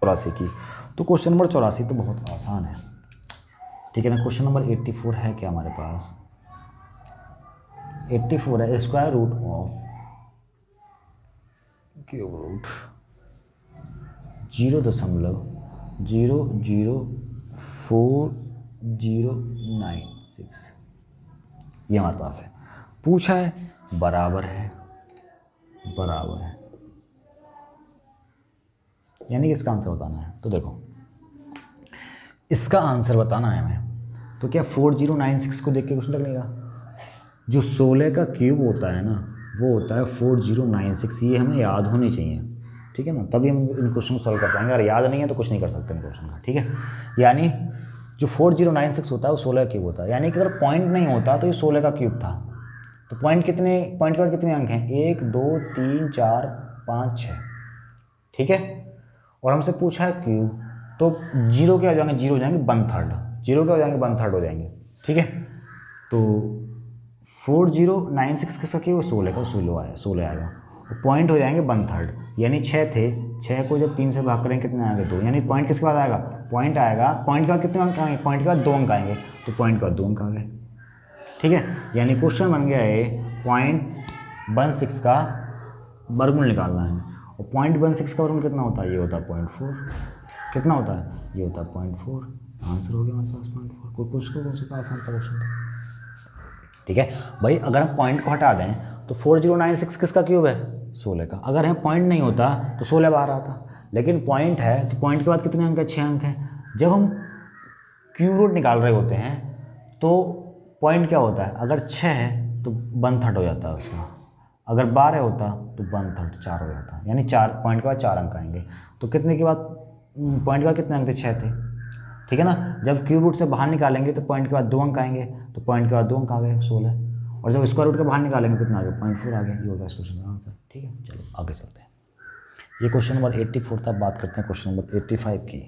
84 की। तो question number 84 तो बहुत आसान है, ठीक है ना। क्वेश्चन नंबर 84 है क्या हमारे पास, 84 है square root of cube root 0.004096 ये हमारे पास है। पूछा है बराबर है, यानी कि इसका आंसर बताना है। तो देखो इसका आंसर बताना है हमें, तो क्या 4096 को देख के क्वेश्चन लगेगा। जो 16 का क्यूब होता है ना वो होता है 4096, ये हमें याद होनी चाहिए, ठीक है ना, तभी हम इन क्वेश्चन को सॉल्व कर पाएंगे। अगर याद नहीं है तो कुछ नहीं कर सकते इन क्वेश्चन का, ठीक है। यानी जो 4096 होता है वो 16 का क्यूब होता है, यानी कि अगर पॉइंट नहीं होता तो ये 16 का क्यूब था। तो पॉइंट के बाद कितने अंक हैं, 1 2 3 4 5 6, ठीक है। और हमसे पूछा है क्यूब, तो जीरो क्या हो जाएंगे, जीरो हो जाएंगे 1/3, जीरो क्या हो जाएंगे 1/3 हो जाएंगे, ठीक है। तो 4096 किसका क्यूब, 16 का, 16 आएगा। पॉइंट हो जाएंगे 1/3, यानी 6 थे, 6 को जब 3 से भाग करेंगे कितने आएंगे 2, यानी पॉइंट किसके बाद आएगा, पॉइंट आएगा। पॉइंट के बाद कितने अंक आएंगे, पॉइंट के बाद 2 अंक आएंगे, तो पॉइंट के बाद 2 अंक आ गए, ठीक है। यानी क्वेश्चन बन गया है 0.16 का वर्गमूल निकालना है। और 0.16 का वर्गमूल कितना होता है, ये होता है 0.4, कितना होता है, ये होता है 0.4। आंसर हो गया हमारे पास 0.4। कोई पूछ को कौन सा आसान सा क्वेश्चन था, ठीक है भाई। अगर हम पॉइंट को हटा दें तो 4096 किसका क्यूब है, 16 का। अगर हम पॉइंट नहीं होता तो 16 बाहर आता, लेकिन पॉइंट है तो पॉइंट के बाद कितने अंक है, 6 अंक है। जब हम क्यूब रूट निकाल रहे होते हैं तो पॉइंट क्या होता है, अगर 6 है तो 1/3 हो जाता है उसका, अगर 12 होता तो 1/3 4 हो जाता, यानी 4 पॉइंट के बाद 4 अंक आएंगे। तो कितने के बाद पॉइंट के बाद कितने अंक थे, 6 थे, ठीक है ना। जब क्यूब रूट से बाहर निकालेंगे तो पॉइंट के बाद 2 अंक आएंगे, तो पॉइंट के बाद 2 अंक आ गए 16। और जब स्क्वायर रूट के बाहर निकालेंगे कितना आ गया, 0.4 आ गया। ये होगा इस क्वेश्चन का आंसर, ठीक है। चलो आगे चलते हैं। ये क्वेश्चन नंबर 84 था। बात करते हैं क्वेश्चन नंबर 85 की।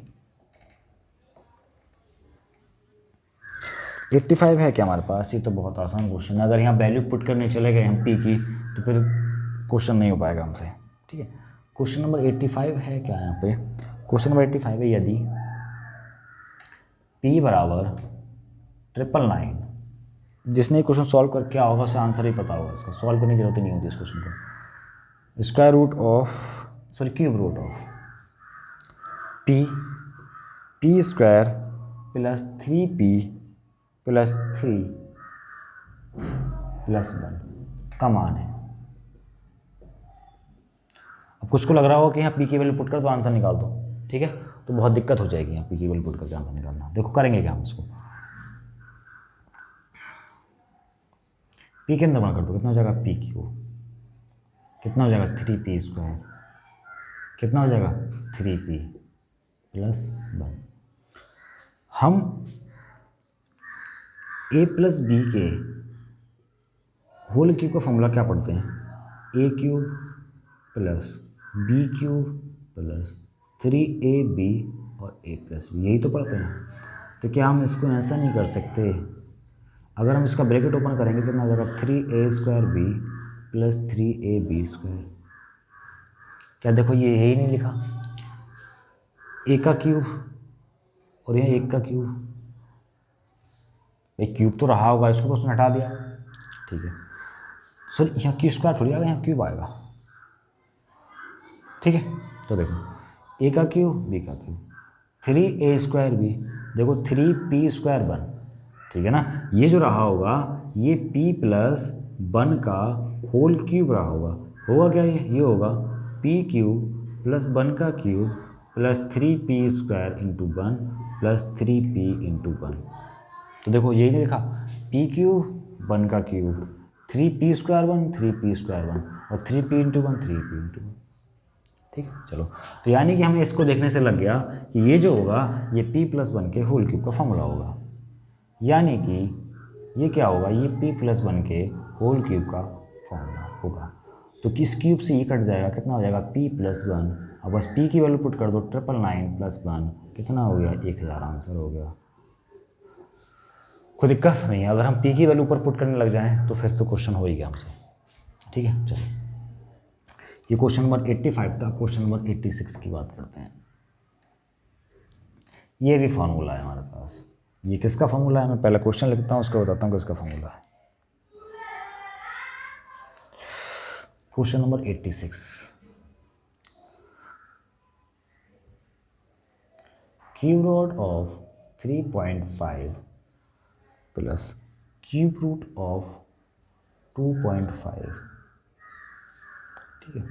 85 है क्या हमारे पास, ये तो बहुत आसान क्वेश्चन है। अगर यहाँ वैल्यू पुट करने चले गए हम पी की तो फिर क्वेश्चन नहीं हो पाएगा हमसे, ठीक है। क्वेश्चन नंबर 85 है क्या यहाँ पे, क्वेश्चन नंबर 85 है यदि p बराबर 999, जिसने क्वेश्चन सॉल्व कर क्या होगा उसे आंसर ही पता होगा, इसका सॉल्व करने की जरूरत नहीं होती इस क्वेश्चन को। Square root of cube root of p square plus 3p plus 3 plus 1 का मान है। अब कुछ को लग रहा होगा कि यहाँ पी की वैल्यू पुट कर तो आंसर निकाल दो, ठीक है। तो बहुत दिक्कत हो जाएगी यहाँ पी की वैल्यू पुट करके आंसर निकालना। देखो करेंगे क्या हम इसको, पी के अंदर बना कर दो, कितना हो जाएगा पी क्यू, कितना हो जाएगा 3p स्क्वायर, कितना हो जाएगा 3p प्लस 1। हम a प्लस बी के होल क्यूब का फॉर्मूला क्या पढ़ते हैं, a cube plus B cube plus 3ab और a प्लस बी, यही तो पढ़ते हैं। तो क्या हम इसको ऐसा नहीं कर सकते, अगर हम इसका ब्रैकेट ओपन करेंगे कितना हो जाएगा 3a square B plus 3ab square. क्या देखो ये यही नहीं लिखा, a का क्यूब और यहाँ 1 का क्यूब, एक क्यूब तो रहा होगा, इसको बस हटा दिया, ठीक है। सर यहाँ क्यू स्क्वायर थोड़ी आएगा, यहाँ क्यूब आएगा, ठीक है। तो देखो a का क्यूब b का क्यूब 3a स्क्वायर बी, देखो 3p स्क्वायर 1, ठीक है ना। ये जो रहा होगा ये p प्लस 1 का होल क्यूब रहा होगा क्या, ये होगा p क्यूब प्लस 1 का cube plus 3p square into 1 plus 3p into 1। तो देखो यही नहीं लिखा, p क्यूब 1 का cube 3p square 1 3p square 1 और 3p इंटू 1 3p इंटू 1, ठीक है। चलो तो यानी कि हमें इसको देखने से लग गया कि ये जो होगा ये p प्लस 1 के होल क्यूब का फॉर्मूला होगा, यानी कि ये क्या होगा, ये p प्लस 1 के होल क्यूब का फॉर्मूला होगा। तो किस क्यूब से ये कट जाएगा, कितना हो जाएगा p प्लस 1, अब बस p की वैल्यू पुट कर दो 999 प्लस 1 कितना हो गया 1000, आंसर हो गया। कोई दिक्कत नहीं है, अगर हम p की वैल्यू ऊपर पुट करने लग जाएं तो फिर तो क्वेश्चन हो ही गया हमसे, ठीक है। चलो ये क्वेश्चन नंबर 85 था। क्वेश्चन नंबर 86 की बात करते हैं। ये भी फार्मूला है हमारे पास। ये किसका फार्मूला है, मैं पहले क्वेश्चन लिखता हूँ उसको बताता हूँ किसका फार्मूला है। Question number 86, cube root of 3.5 plus cube root of 2.5, ठीक है,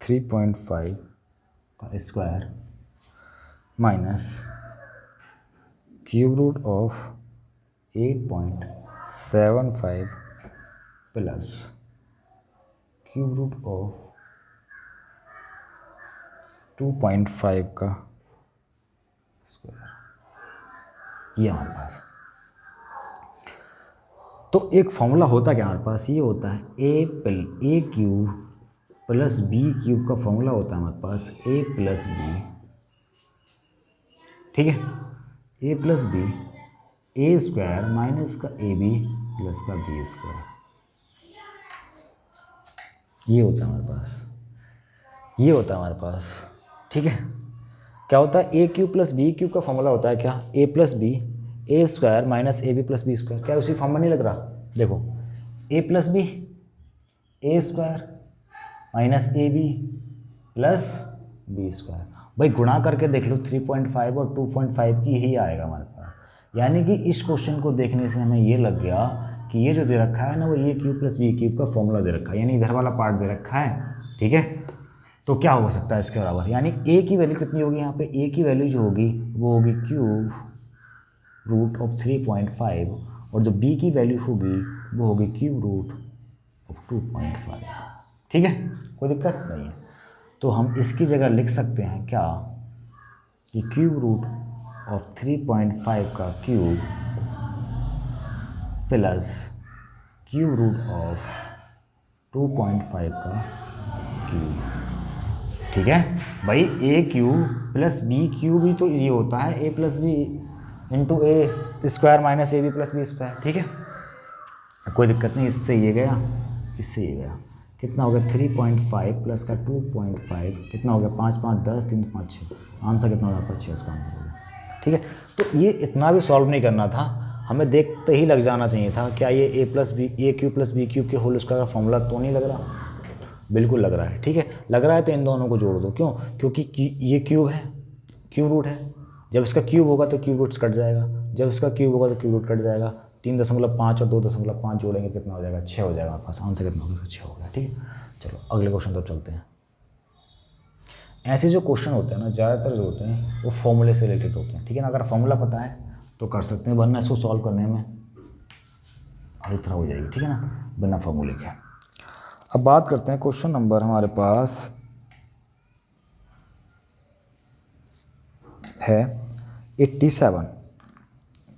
3.5 का square minus cube root of 8.75 plus cube root of 2.5 का स्क्वायर, ये हमारे पास। तो एक फॉर्मूला होता क्या हमारे पास, ये होता है A cube plus B cube का फॉर्मूला होता है हमारे पास ए प्लस बी, ठीक है, A plus B A square minus का ए बी प्लस का बी स्क्वायर, ये होता है हमारे पास, ये होता है हमारे पास, ठीक है। क्या होता है, A cube plus B cube का फॉर्मूला होता है क्या, A plus B A square minus A B plus B square. क्या उसी फॉर्म में नहीं लग रहा, देखो A plus B A square minus A B plus B square, भाई गुणा करके देख लो 3.5 और 2.5 की ही आएगा हमारे पास। यानी कि इस क्वेश्चन को देखने से हमें ये लग गया कि ये जो दे रखा है ना वो ए क्यूब प्लस बी क्यूब का फॉर्मूला दे रखा है, यानी इधर वाला पार्ट दे रखा है, ठीक है। तो क्या हो सकता है इसके बराबर, यानी ए की वैल्यू कितनी होगी यहाँ पे, ए की वैल्यू जो होगी वो होगी क्यूब रूट ऑफ 3.5 और जो बी की वैल्यू होगी वो होगी क्यूब रूट ऑफ 2.5, ठीक है, कोई दिक्कत नहीं है। तो हम इसकी जगह लिख सकते हैं क्या कि क्यूब रूट ऑफ 3.5 का cube plus cube root of 2.5 का क्यूब, ठीक है भाई। A cube plus B cube ही तो ये होता है A plus B into A square minus A B plus B square, ठीक है, कोई दिक्कत नहीं। इससे ये गया, इससे ये गया, कितना हो गया 3.5 प्लस का 2.5 कितना हो गया 5 5 10 3 5 6, आंसर कितना हो गया 6 इसका आंसर हो गया, ठीक है। तो ये इतना भी सॉल्व नहीं करना था, हमें देखते ही लग जाना चाहिए था क्या ये ए क्यूब प्लस बी क्यूब के होल स्क्वायर का फॉर्मूला तो नहीं लग रहा, बिल्कुल लग रहा है, ठीक है। लग रहा है तो इन दोनों को जोड़ दो, क्यों, क्योंकि ये क्यूब है, क्यूब रूट है, जब इसका क्यूब होगा तो क्यूब रूट्स कट जाएगा, जब इसका क्यूब होगा तो क्यूब रूट कट जाएगा, 3.5 और 2.5 जोड़ेंगे कितना हो जाएगा 6 हो जाएगा हमारे पास, आंसर कितना होगा 6 हो गया, ठीक है। चलो अगले क्वेश्चन तक चलते हैं। ऐसे जो क्वेश्चन होते हैं ना ज़्यादातर जो होते हैं वो फॉर्मूले से रिलेटेड होते हैं, ठीक है ना। अगर फॉर्मूला पता है तो कर सकते हैं, वरना इसको सॉल्व करने में हालत खराब हो जाएगी, ठीक है ना, बिना फॉर्मूले के। अब बात करते हैं क्वेश्चन नंबर हमारे पास है 87,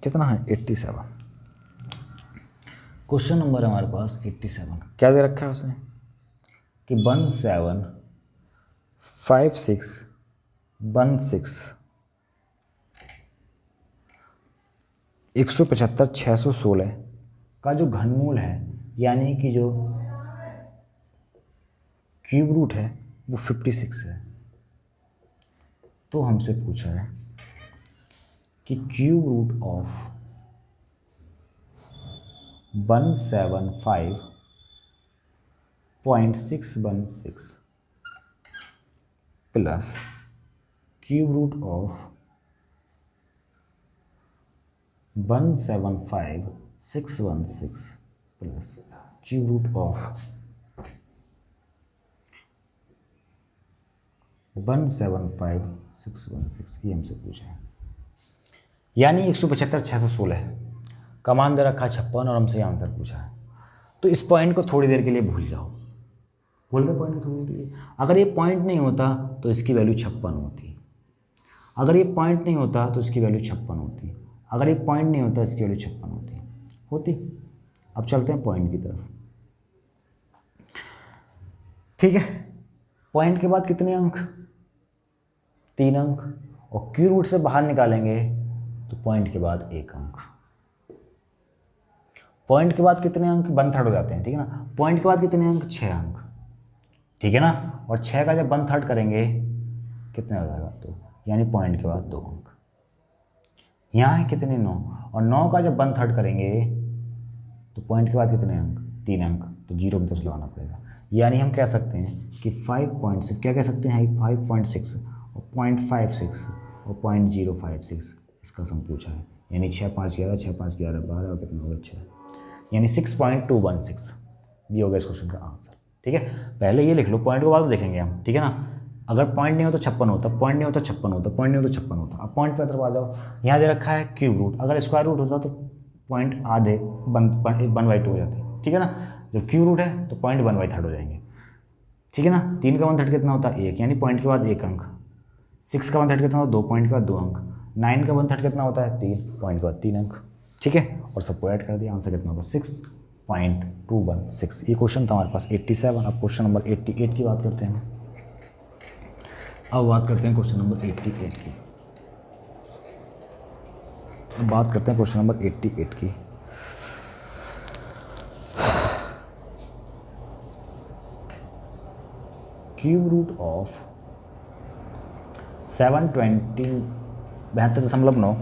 कितना है 87, क्वेश्चन नंबर है हमारे पास 87। क्या दे रखा है उसने कि 1756 175 616 का जो घनमूल है, यानी कि जो क्यूब रूट है वो 56 है। तो हमसे पूछा है कि cube root of 175.616 plus cube root of 175,616 plus cube root of 175,616, ये हमसे पूछा है। यानी 175 616 का मान दे रखा 56 और हमसे आंसर पूछा है। तो इस पॉइंट को थोड़ी देर के लिए भूल जाओ, भूल गए पॉइंट को थोड़ी देर के लिए। अगर ये पॉइंट नहीं होता तो इसकी वैल्यू 56 होती, अगर ये पॉइंट नहीं होता तो इसकी वैल्यू 56 होती, अगर ये पॉइंट नहीं होता इसकी वैल्यू 56 होती। अब चलते हैं पॉइंट की तरफ, ठीक है। पॉइंट के बाद कितने अंक, 3 अंक, और क्यू रूट से बाहर निकालेंगे तो पॉइंट के बाद 1 अंक। पॉइंट के बाद कितने अंक, 1/3 हो जाते हैं, ठीक है ना। पॉइंट के बाद कितने अंक, 6 अंक। ठीक है ना। और 6 का जब 1/3 करेंगे कितने हो जाएगा, तो यानी पॉइंट के बाद 2 अंक। यहाँ है कितने, 9, और 9 का जब 1/3 करेंगे तो पॉइंट के बाद कितने अंक, 3 अंक, तो 0 में तो लगाना पड़ेगा। यानी हम कह सकते हैं कि 5.6, क्या कह सकते हैं, 5.6 और 0.56 और 0.056 इसका सम पूछा है। यानी 6 5 11, 6 5 11 12 और कितना होगा 6, यानी 6.216। ये हो गया इस क्वेश्चन का आंसर। ठीक है, पहले ये लिख लो, पॉइंट को बाद में देखेंगे हम। ठीक है ना, अगर पॉइंट नहीं हो तो 56 होता, पॉइंट नहीं हो तो 56 होता, पॉइंट नहीं हो तो 56 होता। अब पॉइंट पर तरफ आ जाओ, यहाँ दे रखा है क्यूब रूट, अगर स्क्वायर रूट होता तो पॉइंट आधे 1/2 हो जाते। ठीक है ना, जब क्यूब रूट है तो पॉइंट 1/3 हो जाएंगे। ठीक है ना, 3 का 1/3 कितना होता है 1, यानी पॉइंट के बाद 1 अंक। 6 का 1/3 कितना होता है 2, पॉइंट के बाद 2 अंक। 9 का 1/3 कितना होता है 3, पॉइंट के बाद 3 अंक। ठीक है, और सबको ऐड कर दिया, आंसर कितना होगा 6.216। ये क्वेश्चन था हमारे पास 87। अब क्वेश्चन नंबर 88 की बात करते हैं। अब बात करते हैं क्वेश्चन नंबर 88 की। अब बात करते हैं क्वेश्चन नंबर 88 की। क्यूब रूट ऑफ 772.9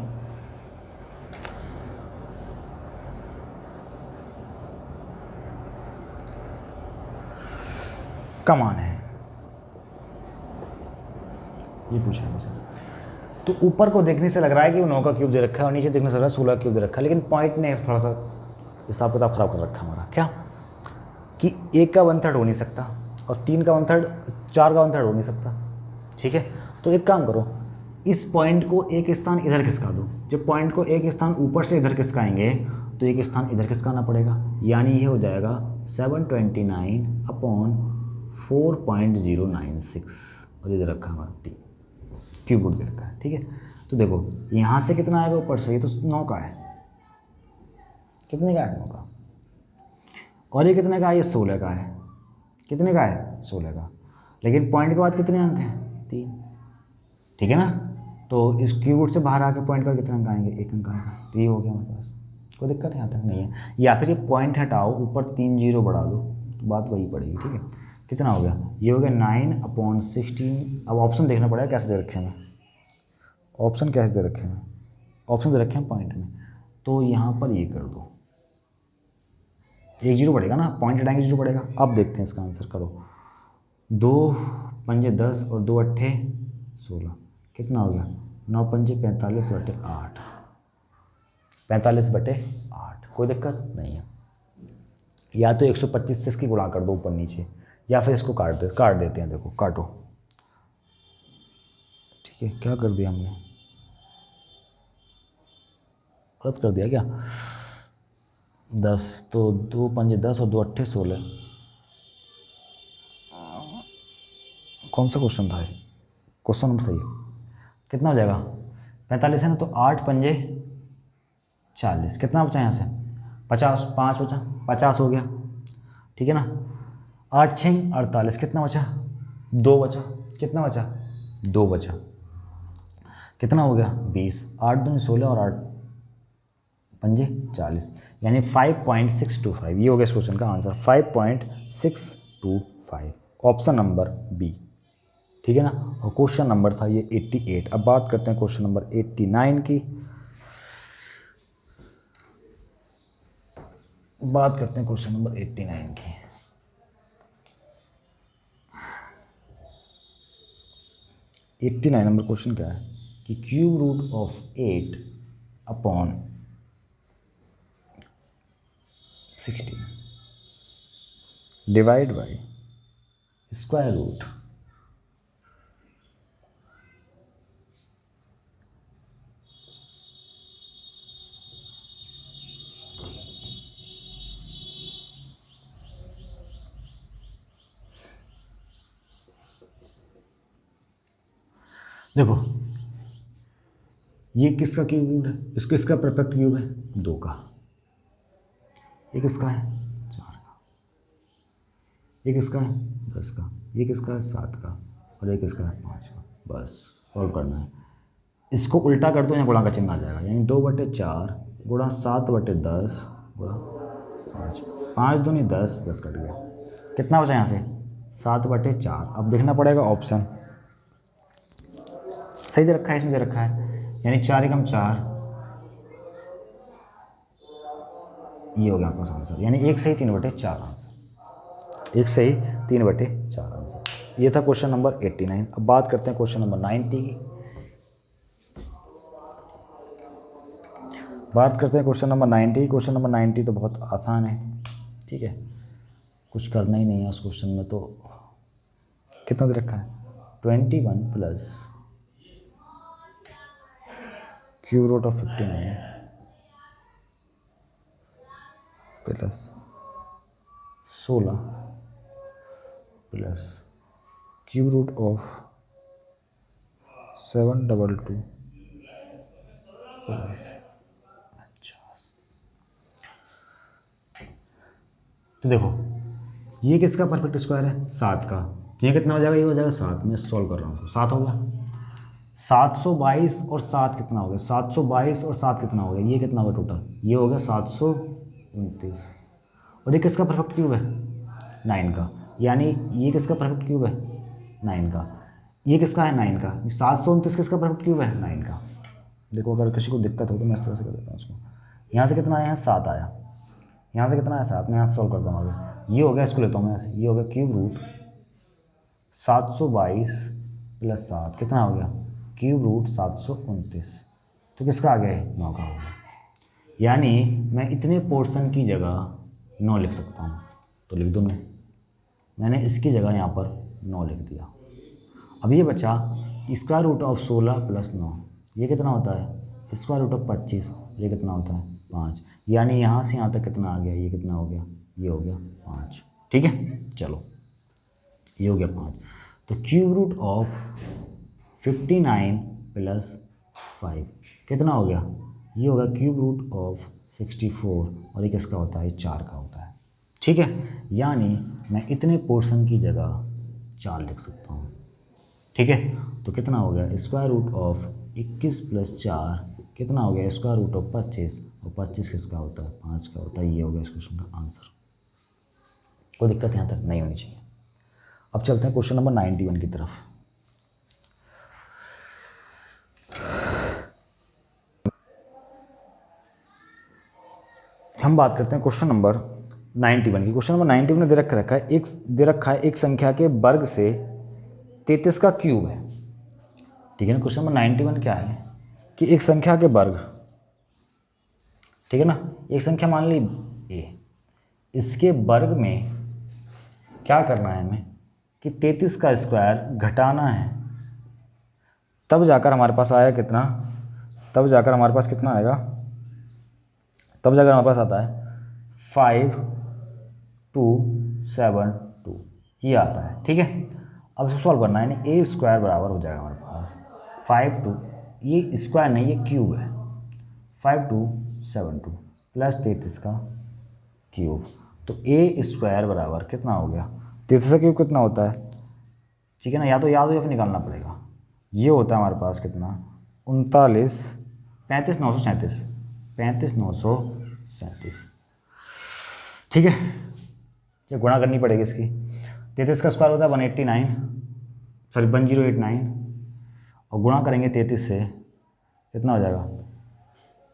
का मान है, ये पूछा है मुझे। तो ऊपर को देखने से लग रहा है कि वो 9 का क्यूब दे रखा है और नीचे देखने से लग रहा है 16 का क्यूब दे रखा है, लेकिन पॉइंट ने थोड़ा सा हिसाब किताब खराब कर रखा है हमारा। क्या कि 1 का 1/3 हो नहीं सकता और 3 का 1/3, 4 का 1/3 हो नहीं सकता। ठीक है, तो एक काम करो, इस पॉइंट को एक स्थान इधर खिसका दो। जब पॉइंट को एक स्थान ऊपर से इधर खिसकाएंगे तो एक स्थान इधर खिसकाना पड़ेगा, यानी ये हो जाएगा 729/4.096 और इधर रखा हमारा 3 क्यूब रूट दे रखा है। ठीक है, तो देखो यहाँ से कितना आएगा ऊपर से, ये तो 9 का है, कितने का है 9 का, और ये कितने का है, ये 16 का है। कितने का है 16 का, लेकिन पॉइंट के बाद कितने अंक हैं 3। ठीक है ना, तो इस क्यूब रूट से बाहर आके पॉइंट का कितने अंक आएंगे, 1 अंक आएगा। तो ये हो गया हमारे पास, कोई दिक्कत यहाँ तक नहीं है। या फिर ये पॉइंट हटाओ, ऊपर 3 0 बढ़ा दो, तो बात वही पड़ेगी। ठीक है, कितना हो गया, ये हो गया 9/16। अब ऑप्शन देखना पड़ेगा कैसे दे रखे हैं, ऑप्शन कैसे दे रखे हैं, ऑप्शन दे रखे हैं पॉइंट में, तो यहाँ पर ये कर दो, 1 0 पड़ेगा ना, पॉइंट हटाएंगे 0 पड़ेगा। अब देखते हैं इसका आंसर, करो 2 पंजे 10 और 2 अट्ठे 16, कितना हो गया 9 पंजे 45/8, 45/8। कोई दिक्कत नहीं है, या तो 125 से इसकी गुणा कर दो ऊपर नीचे, या फिर इसको काट देते हैं। देखो काटो, ठीक है, क्या कर दिया हमने, गलत कर दिया क्या, 10 तो 2 पंजे 10 और 2 अट्ठे 16। कौन सा क्वेश्चन था ये, क्वेश्चन नंबर सही है, कितना हो जाएगा 45 है ना, तो 8 पंजे 40, कितना बचा यहाँ से 50, 5 बचा, 50 हो गया। ठीक है ना, 8 6 48, कितना बचा 2 बचा, कितना बचा 2 बचा, कितना हो गया 20, 8 दूनी 16 और 8 पंजे 40, यानी 5.625। ये हो गया इस क्वेश्चन का आंसर, 5.625, ऑप्शन नंबर बी। ठीक है ना, और क्वेश्चन नंबर था ये 88। अब बात करते हैं क्वेश्चन नंबर 89 की। बात करते हैं क्वेश्चन नंबर 89 की। एट्टी 89 नंबर क्वेश्चन क्या है कि cube root of 8/16 divide by square root देखो ये किसका क्यूब रूट है, इसको इसका परफेक्ट क्यूब है 2 का, ये किसका है 4 का, ये किसका है 10 का, ये किसका है 7 का, और ये किसका है 5 का। बस सॉल्व करना है, इसको उल्टा कर दो, यहाँ गुणा का चिन्ह आ जाएगा, यानी 2/4 गुणा 7/10 गुणा 5, 5 दूनी 10, 10 कट गया, कितना बचा यहाँ से 7/4। अब देखना पड़ेगा ऑप्शन सही दे रखा है, इसमें दे रखा है, यानी 4 एकम 4, ये हो गया आपका आंसर, यानी 1 सही 3/4 आंसर, 1 सही 3/4 आंसर। ये था क्वेश्चन नंबर 89। अब बात करते हैं क्वेश्चन नंबर 90 की। बात करते हैं क्वेश्चन नंबर 90। क्वेश्चन नंबर 90 तो बहुत आसान है, ठीक है, कुछ करना ही नहीं है उस क्वेश्चन में। तो कितना दे रखा है, 21 plus cube root of 59 plus 16 plus cube root of 722 plus 50। तो देखो ये किसका परफेक्ट स्क्वायर है, 7 का, तो ये कितना हो जाएगा, ये हो जाएगा 7, मैं सॉल्व कर रहा हूँ, 7 हो गया। 722 और 7 कितना हो गया, 722 और 7 कितना हो गया, ये कितना हो गया टोटल, ये हो गया 729। और ये किसका परफेक्ट क्यूब है, 9 का, यानी ये किसका परफेक्ट क्यूब है, 9 का, ये किसका है, 9 का, 729 किसका परफेक्ट क्यूब है, 9 का। देखो अगर किसी को दिक्कत हो तो मैं इस तरह से कर देता हूँ उसको। यहाँ से कितना आया है, 7 आया, यहाँ से कितना आया, 7, मैं यहाँ से सॉल्व करता हूँ आगे। ये हो गया, इसको लेता हूँ मैं यहाँ से, ये हो गया क्यूब रूट 722 प्लस 7 कितना हो गया, क्यूब रूट 729। तो किसका आ गया है, 9 का हो गया। यानी मैं इतने पोर्शन की जगह 9 लिख सकता हूँ, तो लिख दूँ मैंने इसकी जगह यहाँ पर 9 लिख दिया। अब ये बचा स्क्वायर रूट ऑफ 16 प्लस 9, ये कितना होता है, स्क्वायर रूट ऑफ 25, ये कितना होता है, 5। यानी यहाँ से यहाँ तक कितना आ गया, ये कितना हो गया, ये हो गया 5, ठीक है। चलो ये हो गया 5। तो क्यूब रूट ऑफ 59 प्लस 5 कितना हो गया, ये होगा क्यूब रूट ऑफ 64, और ये किसका होता है, 4 का होता है, ठीक है। यानी मैं इतने पोर्शन की जगह 4 लिख सकता हूँ, ठीक है। तो कितना हो गया, स्क्वायर रूट ऑफ 21 प्लस 4 कितना हो गया, स्क्वायर रूट ऑफ 25, और 25 किसका होता है, 5 का होता है। ये हो गया इस क्वेश्चन का आंसर। कोई दिक्कत यहाँ तक नहीं होनी चाहिए। अब चलते हैं क्वेश्चन नंबर 91 की तरफ। हम बात करते हैं क्वेश्चन नंबर 91 की। क्वेश्चन नंबर 91 में दे रखा है एक संख्या के वर्ग से 33 का क्यूब है, ठीक है ना। क्वेश्चन नंबर 91 क्या है कि एक संख्या के वर्ग, ठीक है ना, एक संख्या मान ली ए, इसके वर्ग में क्या करना है हमें कि 33 का स्क्वायर घटाना है, तब जाकर हमारे पास आया कितना, तब जाकर हमारे पास कितना आएगा, तब जाकर हमारे पास आता है 5272, ये आता है, ठीक है। अब इसको सॉल्व करना है, यानी ए स्क्वायर बराबर हो जाएगा हमारे पास 52, ये स्क्वायर नहीं ये क्यूब है, 5272 प्लस 33 का क्यूब। तो ए स्क्वायर बराबर कितना हो गया, 33 का क्यूब कितना होता है, ठीक है ना, या तो याद हो या फिर निकालना पड़ेगा। ये होता है हमारे पास कितना, 39 35,937 35,937, ठीक है। ये गुणा करनी पड़ेगी इसकी। 33 का स्क्वायर होता है 189, सॉरी 1089, और गुणा करेंगे 33 से कितना हो जाएगा,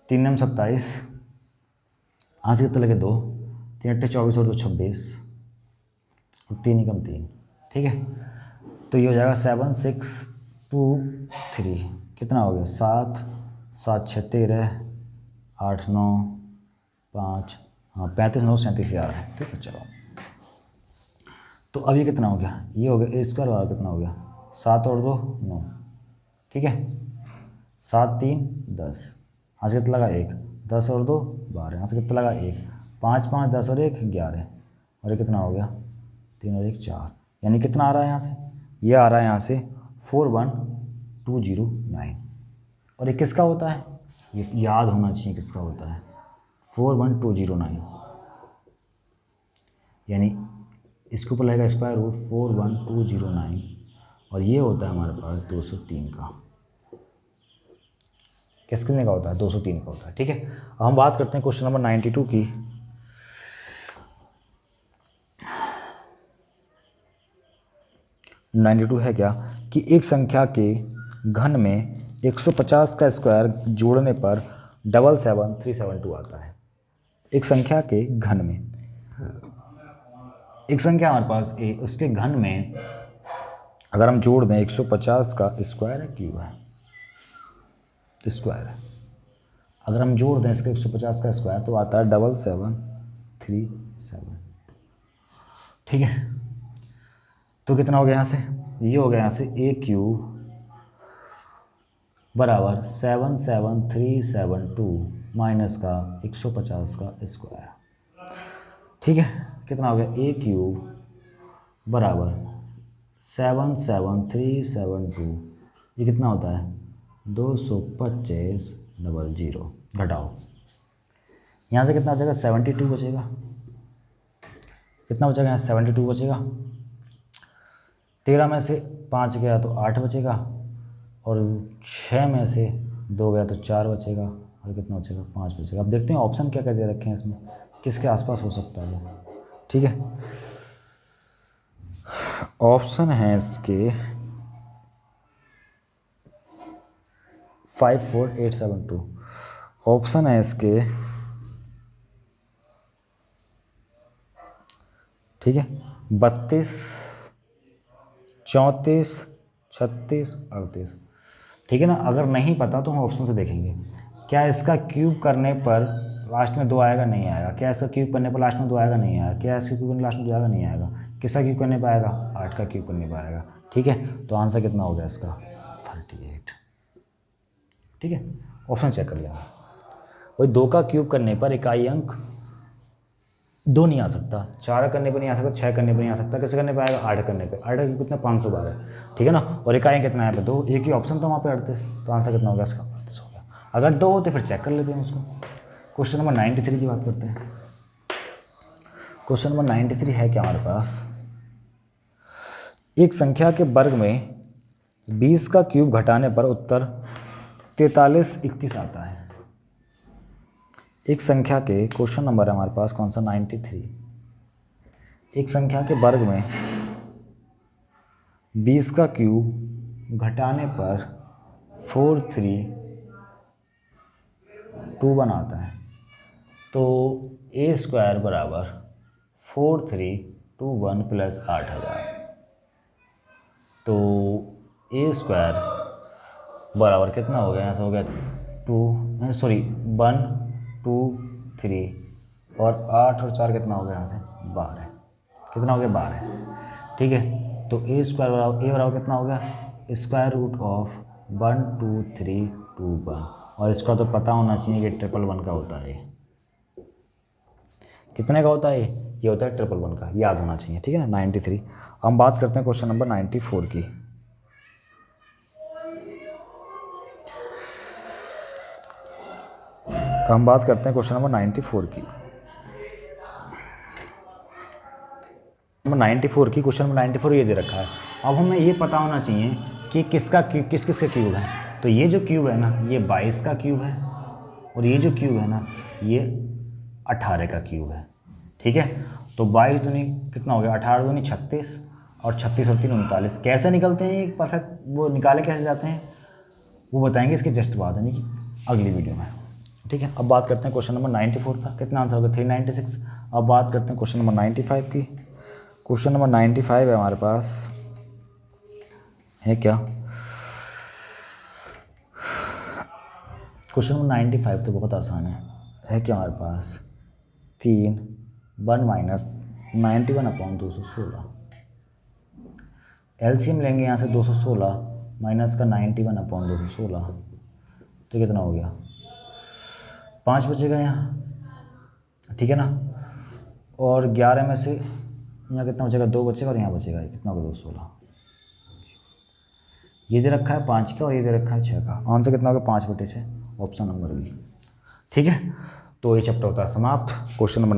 3 9 27, यहाँ से कितना लगे 2, 3 8 24 और 2 26, और 3 एकम 3, ठीक है। तो ये हो जाएगा 7623, कितना हो गया 7 7 6 13 8 9 5, हाँ 35,937 आ रहा है, ठीक है। चलो तो अब ये कितना हो गया, ये हो गया ए स्क्वायर बराबर कितना हो गया, 7 और 2 9, ठीक है, 7 3 10, यहाँ से कितना लगा 1, 10 और 2 12, यहाँ से कितना लगा 1, 5 5 10 और 1 11, और ये कितना हो गया 3 और 1 4, यानी कितना आ रहा है यहाँ से, ये आ रहा है यहाँ से 41209। और ये किसका होता है, ये याद होना चाहिए किसका होता है, 41209, यानी इसके ऊपर लगेगा स्क्वायर रूट 41209, और ये होता है हमारे पास 203 का। किसके का होता है, 203 का होता है, ठीक है। अब हम बात करते हैं क्वेश्चन नंबर 92 की। 92 है क्या कि एक संख्या के घन में 150 का स्क्वायर जोड़ने पर 77372 आता है। एक संख्या के घन में, एक संख्या हमारे पास ए, उसके घन में अगर हम जोड़ दें 150 का स्क्वायर है, क्यूब है, स्क्वायर है, अगर हम जोड़ दें इसके 150 का स्क्वायर तो आता है 7737। ठीक है, तो कितना हो गया यहाँ से, ये हो गया यहाँ से ए क्यूब बराबर 77372 माइनस का 150 का स्क्वायर। ठीक है, कितना हो गया ए क्यूब बराबर 77372, ये कितना होता है 22500। घटाओ, यहाँ से कितना बचेगा 72 बचेगा, कितना बचेगा यहाँ 72 बचेगा, 13 में से 5 गया तो 8 बचेगा, और 6 में से 2 गया तो 4 बचेगा, और कितना बचेगा 5 बचेगा। अब देखते हैं ऑप्शन क्या क्या दे रखे हैं इसमें, किसके आसपास हो सकता है। ठीक है, ऑप्शन है इसके 54872, ऑप्शन है इसके, ठीक है 32, 34, 36, 38। ठीक है ना, अगर नहीं पता तो हम ऑप्शन से देखेंगे। क्या इसका क्यूब करने पर लास्ट में 2 आएगा, नहीं आएगा। क्या इसका क्यूब करने पर लास्ट में 2 आएगा, नहीं आएगा। क्या इसका क्यूब करने लास्ट में 2 आएगा, नहीं आएगा। किसका क्यूब करने पाएगा, 8 का क्यूब करने पाएगा। ठीक है, तो आंसर कितना हो गया इसका 38। ठीक है, ऑप्शन चेक कर लिया। वही 2 का क्यूब करने पर इकाई अंक 2 नहीं आ सकता, 4 करने पर नहीं आ सकता, 6 करने पर नहीं आ सकता, कैसे करने पाएगा 8 करने पर। 8 का कितना 512। ठीक है ना, और इकाई कितना है पे 2, एक ही ऑप्शन था वहाँ पे 38, तो आंसर कितना हो गया इसका 38 हो गया। अगर 2 होते फिर चेक कर लेते हैं उसको। क्वेश्चन नंबर 93 की बात करते हैं। क्वेश्चन नंबर 93 है क्या हमारे पास, एक संख्या के वर्ग में 20 का क्यूब घटाने पर उत्तर 4321 आता है। एक संख्या के, क्वेश्चन नंबर है हमारे पास कौन सा 93, एक संख्या के वर्ग में 20 का क्यूब घटाने पर 4321 आता है। तो ए स्क्वायर बराबर 4321 प्लस 8000, तो ए स्क्वायर बराबर कितना हो गया, यहाँ से हो गया 123 और 8 और 4 कितना हो गया, यहाँ से 12, कितना हो गया 12। ठीक है, तो ए स्क्वायर बराबर, ए बराबर कितना हो गया स्क्वायर रूट ऑफ 12321, और इसका तो पता होना चाहिए कि 111 का होता है। कितने का होता है ये होता है 111 का, याद होना चाहिए। ठीक है ना, 93। हम बात करते हैं क्वेश्चन नंबर 94 की। हम बात करते हैं क्वेश्चन नंबर 94 की। नंबर 94 की, क्वेश्चन नंबर 94 ये दे रखा है। अब हमें ये पता होना चाहिए कि किसका क्यूब, किस किस का क्यूब है। तो ये जो क्यूब है ना, ये 22 का क्यूब है, और ये जो क्यूब है ना, ये 18 का क्यूब है। ठीक है, तो 22 दूनी कितना हो गया, 18 दूनी 36, और 36 और 3 39। कैसे निकलते हैं ये परफेक्ट, वो निकाले कैसे जाते हैं वो बताएंगे इसके जस्ट बाद, यानी कि अगली वीडियो में। ठीक है, अब बात करते हैं क्वेश्चन नंबर 94 था, कितना आंसर होगा 396। अब बात करते हैं क्वेश्चन नंबर 95 की। क्वेश्चन नंबर 95 है हमारे पास, है क्या क्वेश्चन नंबर 95 तो बहुत आसान है क्या हमारे पास 3 1 माइनस 91/216। एलसीएम लेंगे यहाँ से 216 माइनस का 91/216, तो कितना हो गया 5 बचेगा यहाँ। ठीक है ना, और 11 में से यहाँ कितना बचेगा 2 बचेगा, और यहाँ बचेगा कितना होगा 216। ये दे रखा है 5 का, और ये दे रखा है 6 का। आंसर कितना होगा 5/6, ऑप्शन नंबर बी। ठीक है, तो ये चैप्टर होता है समाप्त। Question number